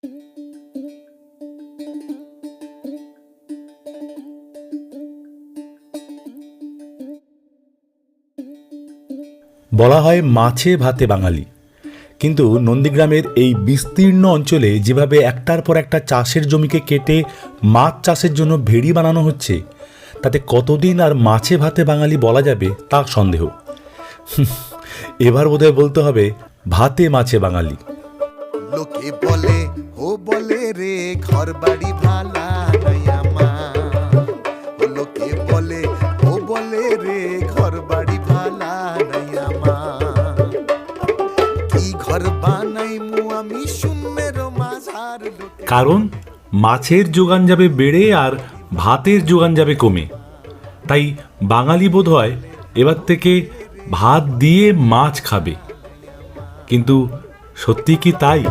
বলা হয় মাছে ভাতে বাঙালি, কিন্তু নন্দীগ্রামের এই বিস্তীর্ণ অঞ্চলে যেভাবে একটার পর একটা চাষের জমিকে কেটে মাছ চাষের জন্য ভেড়ি বানানো হচ্ছে, তাতে কতদিন আর মাছে ভাতে বাঙালি বলা যাবে তা সন্দেহ। এবার বোধহয় বলতে হবে ভাতে মাছে বাঙালি। লোকে বলে ও বলে রে ঘর বাড়ি ভালা নাই আমার, লোকে বলে ও বলে রে ঘর বাড়ি ভালা নাই আমার, কি ঘর বানাই মু আমি শূন্যের মাঝার। কারণ মাছের যোগান যাবে বেড়ে আর ভাতের যোগান যাবে কমে। তাই বাঙালি বোধহয় এবার থেকে ভাত দিয়ে মাছ খাবে। কিন্তু সত্যি কি তাই?